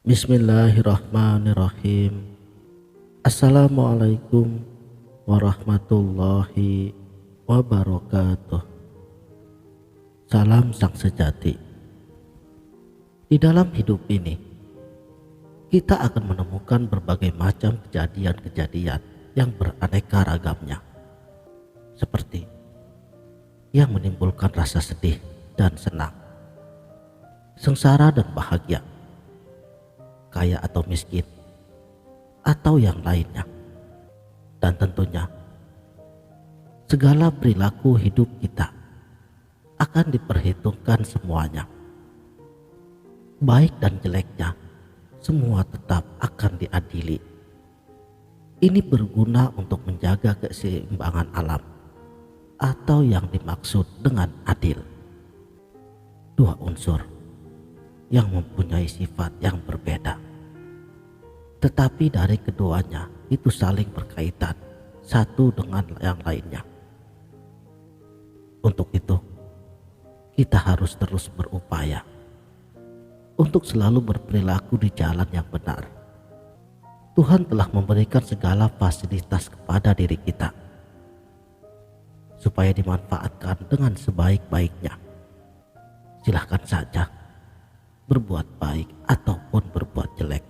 Bismillahirrahmanirrahim. Assalamualaikum warahmatullahi wabarakatuh. Salam sang sejati. Di dalam hidup ini, kita akan menemukan berbagai macam kejadian-kejadian yang beraneka ragamnya, seperti yang menimbulkan rasa sedih dan senang, sengsara dan bahagia, kaya atau miskin, atau yang lainnya. Dan tentunya segala perilaku hidup kita akan diperhitungkan semuanya. Baik dan jeleknya semua tetap akan diadili. Ini berguna untuk menjaga keseimbangan alam, atau yang dimaksud dengan adil. Dua unsur yang mempunyai sifat yang berbeda, tetapi dari keduanya itu saling berkaitan satu dengan yang lainnya. Untuk itu, kita harus terus berupaya untuk selalu berperilaku di jalan yang benar. Tuhan telah memberikan segala fasilitas kepada diri kita supaya dimanfaatkan dengan sebaik-baiknya. Silahkan saja berbuat baik ataupun berbuat jelek.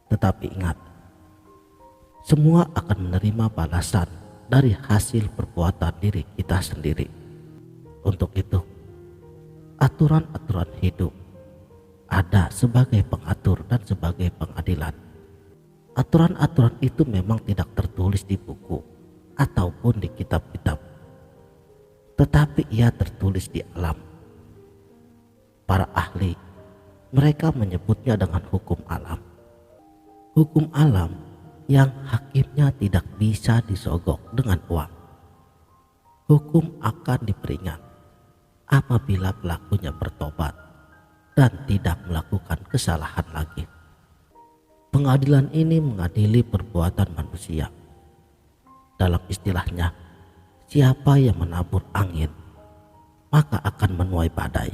Tetapi ingat, semua akan menerima balasan dari hasil perbuatan diri kita sendiri. Untuk itu, aturan-aturan hidup ada sebagai pengatur dan sebagai pengadilan. Aturan-aturan itu memang tidak tertulis di buku ataupun di kitab-kitab, tetapi ia tertulis di alam. Para ahli, mereka menyebutnya dengan hukum alam. Hukum alam yang hakimnya tidak bisa disogok dengan uang. Hukum akan diperingat apabila pelakunya bertobat dan tidak melakukan kesalahan lagi. Pengadilan ini mengadili perbuatan manusia. Dalam istilahnya, siapa yang menabur angin, maka akan menuai badai.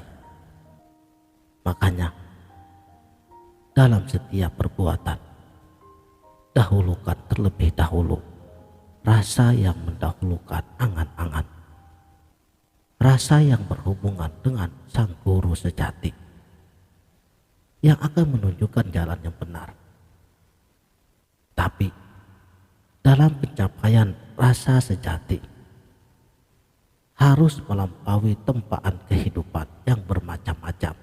Makanya, dalam setiap perbuatan, dahulukan terlebih dahulu rasa yang mendahulukan angan-angan, rasa yang berhubungan dengan sang guru sejati yang akan menunjukkan jalan yang benar. Tapi dalam pencapaian rasa sejati harus melampaui tempaan kehidupan yang bermacam-macam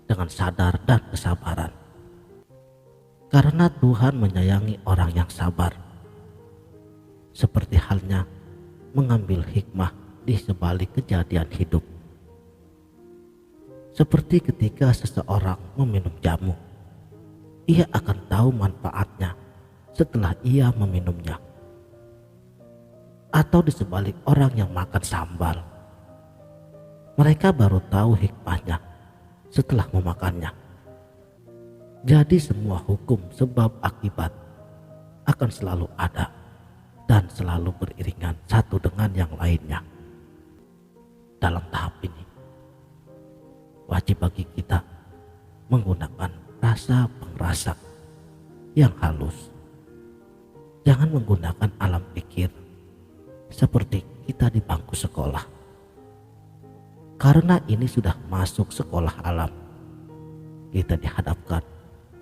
dengan sadar dan kesabaran. Karena Tuhan menyayangi orang yang sabar, seperti halnya mengambil hikmah di sebalik kejadian hidup. Seperti ketika seseorang meminum jamu, ia akan tahu manfaatnya setelah ia meminumnya. Atau di sebalik orang yang makan sambal, mereka baru tahu hikmahnya setelah memakannya. Jadi semua hukum sebab akibat akan selalu ada dan selalu beriringan satu dengan yang lainnya. Dalam tahap ini, wajib bagi kita menggunakan rasa pengrasa yang halus. Jangan menggunakan alam pikir seperti kita di bangku sekolah, karena ini sudah masuk sekolah alam. Kita dihadapkan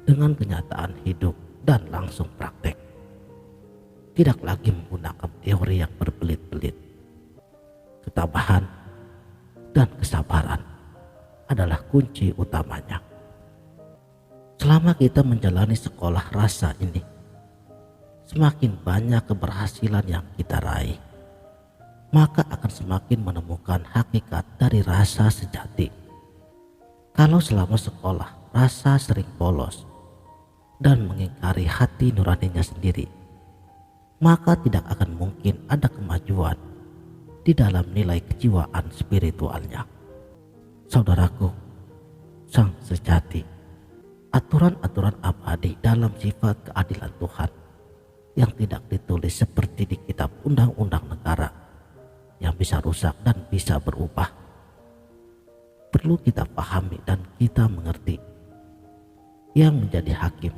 dengan kenyataan hidup dan langsung praktek. Tidak lagi menggunakan teori yang berbelit-belit. Ketabahan dan kesabaran adalah kunci utamanya. Selama kita menjalani sekolah rasa ini, semakin banyak keberhasilan yang kita raih, maka akan semakin menemukan hakikat dari rasa sejati. Kalau selama sekolah rasa sering bolos dan mengingkari hati nuraninya sendiri, maka tidak akan mungkin ada kemajuan di dalam nilai kejiwaan spiritualnya. Saudaraku, sang sejati, aturan-aturan abadi dalam sifat keadilan Tuhan yang tidak ditulis seperti di kitab undang-undang negara yang bisa rusak dan bisa berubah. Perlu kita pahami dan kita mengerti yang menjadi hakim,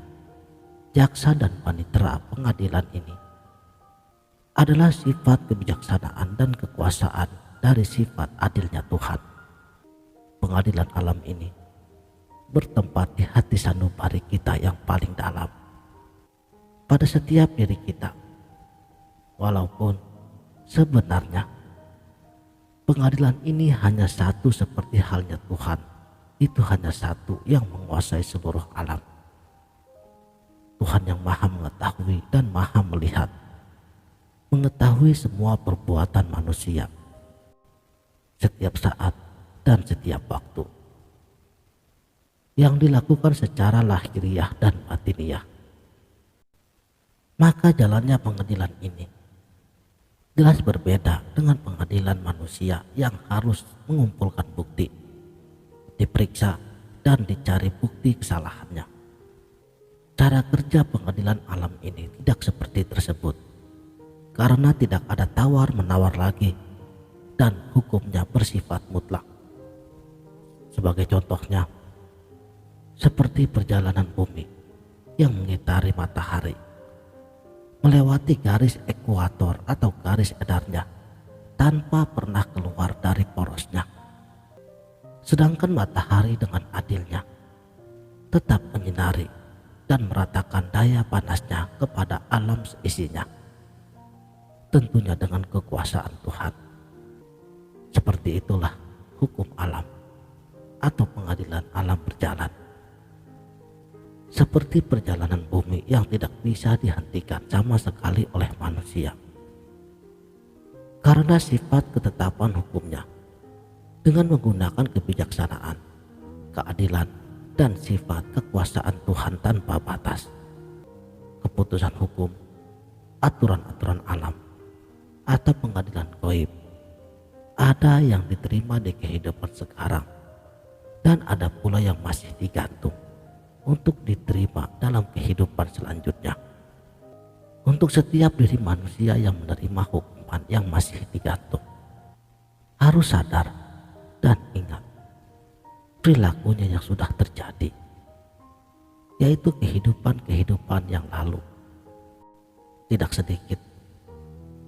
jaksa dan panitera pengadilan ini adalah sifat kebijaksanaan dan kekuasaan dari sifat adilnya Tuhan. Pengadilan alam ini bertempat di hati sanubari kita yang paling dalam, pada setiap diri kita. Walaupun sebenarnya pengadilan ini hanya satu seperti halnya Tuhan, itu hanya satu yang menguasai seluruh alam. Tuhan yang maha mengetahui dan maha melihat, mengetahui semua perbuatan manusia setiap saat dan setiap waktu, yang dilakukan secara lahiriah dan batiniah. Maka jalannya pengadilan ini jelas berbeda dengan pengadilan manusia yang harus mengumpulkan bukti, diperiksa, dan dicari bukti kesalahannya. Cara kerja pengadilan alam ini tidak seperti tersebut, karena tidak ada tawar-menawar lagi dan hukumnya bersifat mutlak. Sebagai contohnya, seperti perjalanan bumi yang mengitari matahari, melewati garis ekuator atau garis edarnya tanpa pernah keluar dari porosnya. Sedangkan matahari dengan adilnya tetap menyinari dan meratakan daya panasnya kepada alam seisinya, tentunya dengan kekuasaan Tuhan. Seperti itulah hukum alam atau pengadilan alam berjalan. Seperti perjalanan bumi yang tidak bisa dihentikan sama sekali oleh manusia, karena sifat ketetapan hukumnya dengan menggunakan kebijaksanaan, keadilan, dan sifat kekuasaan Tuhan tanpa batas. Keputusan hukum, aturan-aturan alam, atau pengadilan gaib, ada yang diterima di kehidupan sekarang, dan ada pula yang masih digantung untuk diterima dalam kehidupan selanjutnya. Untuk setiap diri manusia yang menerima hukuman yang masih digantung, harus sadar dan ingat perilakunya yang sudah terjadi, yaitu kehidupan-kehidupan yang lalu. Tidak sedikit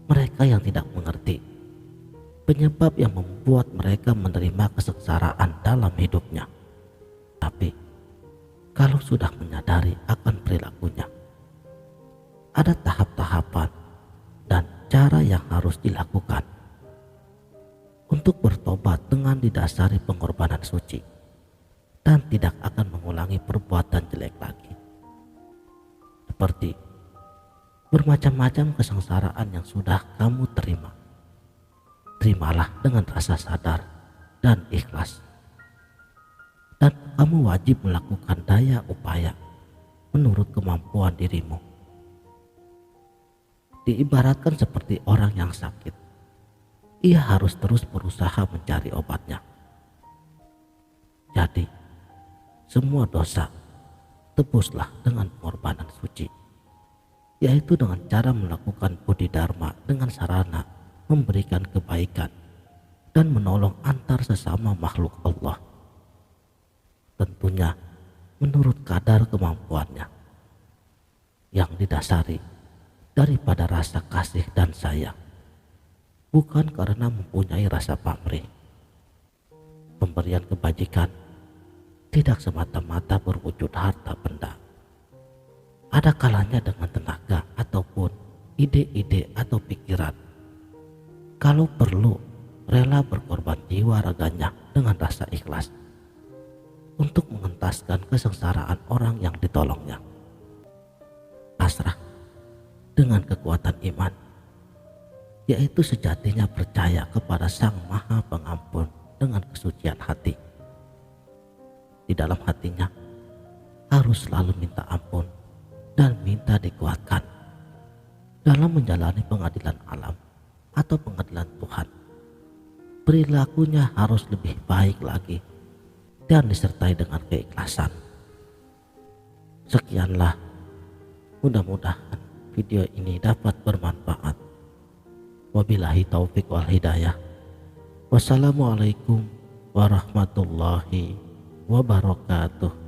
mereka yang tidak mengerti penyebab yang membuat mereka menerima kesengsaraan dalam hidupnya. Tapi kalau sudah menyadari akan perilakunya, ada tahap-tahapan dan cara yang harus dilakukan untuk bertobat dengan didasari pengorbanan suci dan tidak akan mengulangi perbuatan jelek lagi. Seperti bermacam-macam kesengsaraan yang sudah kamu terima, terimalah dengan rasa sadar dan ikhlas. Dan kamu wajib melakukan daya upaya menurut kemampuan dirimu. Diibaratkan seperti orang yang sakit, ia harus terus berusaha mencari obatnya. Jadi, semua dosa tebuslah dengan pengorbanan suci, yaitu dengan cara melakukan budi dharma dengan sarana memberikan kebaikan dan menolong antar sesama makhluk Allah. Tentunya menurut kadar kemampuannya, yang didasari daripada rasa kasih dan sayang, bukan karena mempunyai rasa pamrih. Pemberian kebajikan tidak semata-mata berwujud harta benda. Ada kalanya dengan tenaga ataupun ide-ide atau pikiran. Kalau perlu, rela berkorban jiwa raganya dengan rasa ikhlas untuk mengentaskan kesengsaraan orang yang ditolongnya. Pasrah dengan kekuatan iman, yaitu sejatinya percaya kepada Sang Maha Pengampun dengan kesucian hati. Di dalam hatinya harus selalu minta ampun dan minta dikuatkan dalam menjalani pengadilan alam atau pengadilan Tuhan. Perilakunya harus lebih baik lagi dan disertai dengan keikhlasan. Sekianlah, mudah-mudahan video ini dapat bermanfaat. Wabillahi taufik wal hidayah. Wassalamualaikum warahmatullahi wabarakatuh.